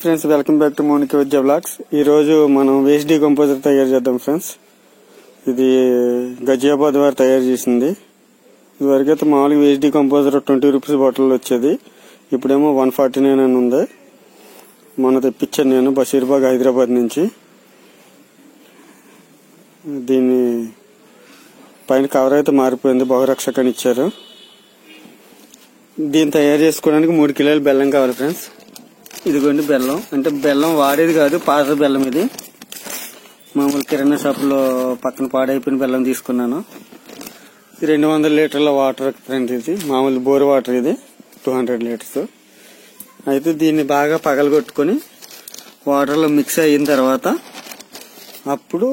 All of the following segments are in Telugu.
Friends welcome back to Monika Vidya blogs. ఈరోజు మనం వేస్ట్ డీకంపోజర్ తయారు చేద్దాం ఫ్రెండ్స్. ఇది గజియాబాద్ వారు తయారు చేసింది. ఇదివరకైతే మామూలుగా వేస్ట్ డీకంపోజర్ 20 రూపీస్ బాటిల్ వచ్చేది. ఇప్పుడేమో 149 అని ఉంది. మొన్న తెప్పించాను నేను బషీర్బాగ్ హైదరాబాద్ నుంచి. దీని పైన కవర్ అయితే మారిపోయింది, బహురక్షక అని ఇచ్చారు. దీన్ని తయారు చేసుకోవడానికి 3 కిలోల బెల్లం కావాలి ఫ్రెండ్స్. ఇదిగోండి బెల్లం, అంటే బెల్లం వాడేది కాదు, పాత బెల్లం. ఇది మామూలు కిరాణా షాపులో పక్కన పాడైపోయిన బెల్లం తీసుకున్నాను. 200 లీటర్ల వాటర్ ఫ్రెండ్స్. ఇది మామూలు బోర్ వాటర్, ఇది 200 లీటర్స్. అయితే దీన్ని బాగా పగలగొట్టుకొని వాటర్లో మిక్స్ అయిన తర్వాత అప్పుడు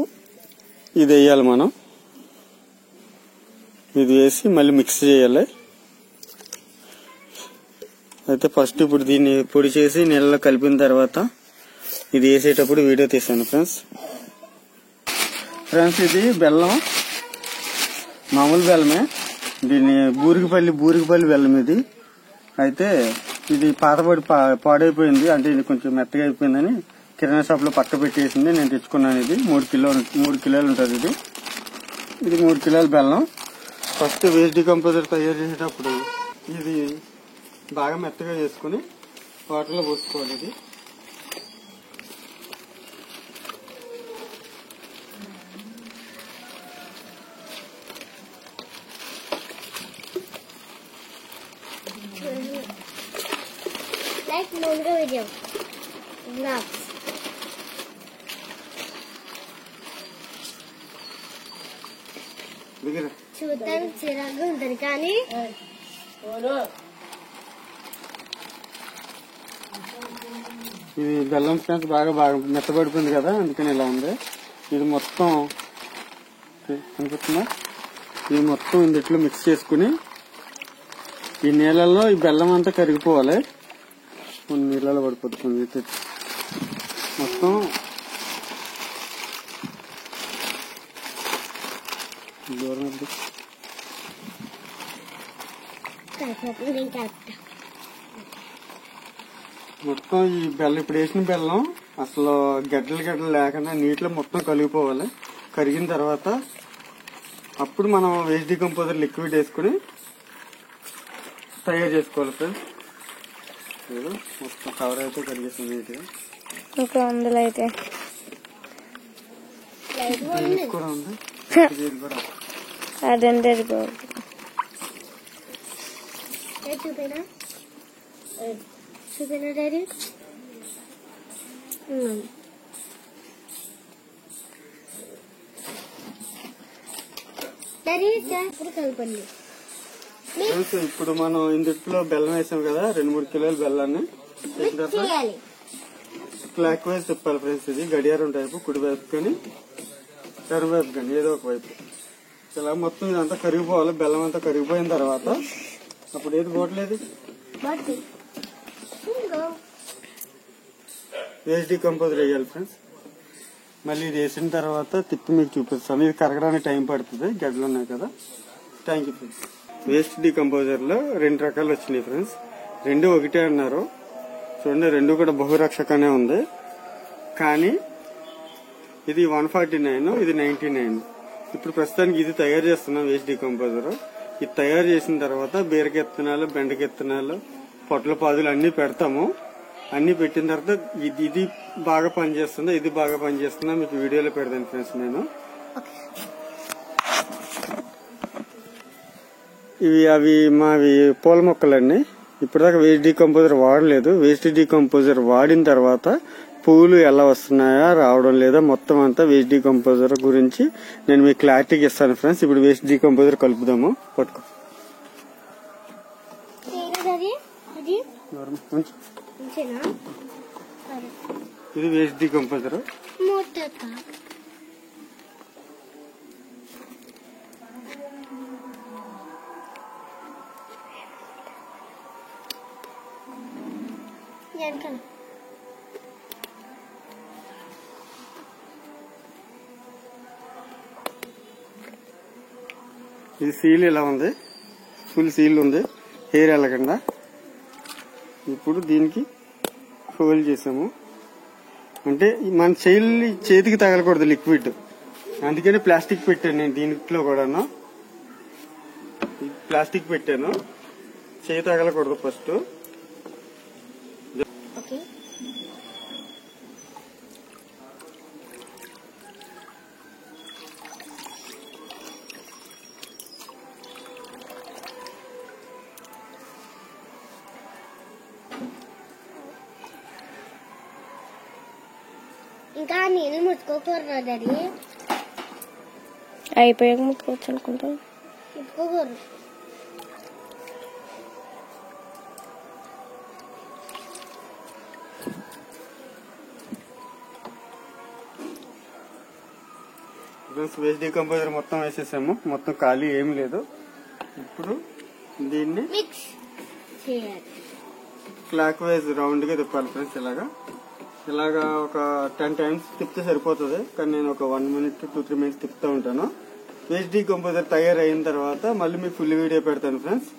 ఇది వేయాలి మనం. ఇది వేసి మళ్ళీ మిక్స్ చేయాలి. అయితే ఫస్ట్ ఇప్పుడు దీన్ని పొడి చేసి నీళ్ళలో కలిపిన తర్వాత ఇది వేసేటప్పుడు వీడియో తీసాను ఫ్రెండ్స్. ఇది బెల్లం, మామూలు బెల్లమే. దీన్ని బూరికపల్లి బెల్లం ఇది. అయితే ఇది పాడైపోయింది, అంటే ఇది కొంచెం మెత్తగా అయిపోయిందని కిరాణా షాప్ లో పక్క పెట్టేసింది. నేను తెచ్చుకున్నాను. ఇది 3 కిలోలు ఉంటుంది. ఇది 3 కిలోల బెల్లం. ఫస్ట్ వేస్ట్ డీకంపోజర్ తయారు చేసేటప్పుడు ఇది బాగా మెత్తగా చేసుకుని వాటర్లో పోసుకోవాలి. ఇది చూద్దాం చిరాకు ఉంటుంది కానీ ఇది బెల్లం ఫ్రెండ్స్ బాగా మెత్తబడిపోయింది కదా, అందుకని ఇలా ఉంది. ఇది మొత్తం కనిపిస్తుందా? ఇది మొత్తం ఇందులో మిక్స్ చేసుకుని ఈ నీళ్ళల్లో ఈ బెల్లం అంతా కరిగిపోవాలి. కొన్ని నీళ్ళలో పడిపోతుంది మొత్తం. మొత్తం ఈ బెల్లం ఇప్పుడు వేసిన బెల్లం అసలు గడ్డలు లేకుండా నీటిలో మొత్తం కలిగిపోవాలి. కరిగిన తర్వాత అప్పుడు మనం వేస్ట్ డీకంపోజర్ లిక్విడ్ వేసుకుని తయారు చేసుకోవాలి ఫ్రెండ్స్. మొత్తం కవర్ అయితే కరిగేస్తుంది నీట్గా. ఇంకా అందులో అయితే కూడా ఉంది. అదంటే చూపినా డాడీ. కలపండి. ఇప్పుడు మనం ఇందులో బెల్లం వేసాం కదా, 2-3 కిలోల బెల్లాన్ని క్లాక్ వైజ్ తిప్పాలి ఫ్రెండ్స్. ఇది గడియారం టైపు, కుడి వైపు కానీ ఎడమ వైపు కానీ ఏదో ఒక వైపు. ఇలా మొత్తం ఇదంతా కరిగిపోవాలి. బెల్లం అంతా కరిగిపోయిన తర్వాత అప్పుడు ఏది పోవట్లేదు, వేస్ట్ డీకంపోజర్ వేయాలి ఫ్రెండ్స్. మళ్ళీ ఇది వేసిన తర్వాత తిప్పి మీకు చూపిస్తాను. ఇది కరగడానికి టైం పడుతుంది, గడ్డలు ఉన్నాయి కదా. Thank you friends. Waste decomposer లో 2 రకాలు వచ్చినాయి ఫ్రెండ్స్. 2 ఒకటే అన్నారు. చూడండి, 2 కూడా బహురక్షకనే ఉంది. కానీ ఇది 149, ఇది 99. ఇప్పుడు ప్రస్తుతానికి ఇది తయారు చేస్తున్నాం వేస్ట్ డీకంపోజర్. ఇది తయారు చేసిన తర్వాత బీరక విత్తనాలు, బెండక విత్తనాలు, పొట్ల పాదులు అన్ని పెడతాము. అన్ని పెట్టిన తర్వాత ఇది బాగా పనిచేస్తుందా, ఇది బాగా పనిచేస్తుందా మీకు వీడియోలో పెడతాను ఫ్రెండ్స్. నేను అవి మావి పూల మొక్కలన్నీ. ఇప్పటిదాకా వేస్ట్ డీకంపోజర్ వాడలేదు. వేస్ట్ డీకంపోజర్ వాడిన తర్వాత పూలు ఎలా వస్తున్నాయా, రావడం లేదా, మొత్తం అంతా వేస్ట్ డీకంపోజర్ గురించి నేను మీకు క్లారిటీగా ఇస్తాను ఫ్రెండ్స్. ఇప్పుడు వేస్ట్ డీకంపోజర్ కలుపుదాము. పట్టుకో. ఇది వేస్ట్ డీకంపోజర్. ఇది సీల్ ఇలా ఉంది, ఫుల్ సీల్ ఉంది, హెయిర్ వెళ్ళకుండా. ఇప్పుడు దీనికి హోల్ చేసాము. అంటే మన చేతికి తగలకూడదు లిక్విడ్, అందుకని ప్లాస్టిక్ పెట్టాను నేను. దీంట్లో కూడాను ప్లాస్టిక్ పెట్టాను, చేయి తగలకూడదు ఫస్ట్. ఓకే. ఇంకా నేను ముట్టుకోకూడదు డాడీ. అయిపోయాక ముట్టుకోవచ్చు అనుకుంటా. ముట్టుకోకూడదు. వేస్ట్ డీకంపోజర్ మొత్తం వేసేసాము, మొత్తం ఖాళీ ఏం లేదు. ఇప్పుడు దీన్ని మిక్స్ చేయాలి. క్లాక్ వైజ్ రౌండ్ గా తిప్పాలి ఫ్రెండ్స్. ఇలాగా ఒక 10 times తిప్పితే సరిపోతుంది, కానీ నేను ఒక 1 minute to 2-3 minutes తిప్పుతూ ఉంటాను. వేస్ట్ డీకంపోజర్ తయారైన తర్వాత మళ్ళీ మీకు ఫుల్ వీడియో పెడతాను ఫ్రెండ్స్.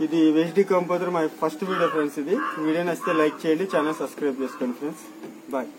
ఇది waste decomposer my first video friends. ఇది వీడియో నచ్చితే లైక్ చేయండి, ఛానల్ సబ్స్క్రైబ్ చేసుకోండి ఫ్రెండ్స్. బాయ్.